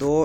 2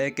1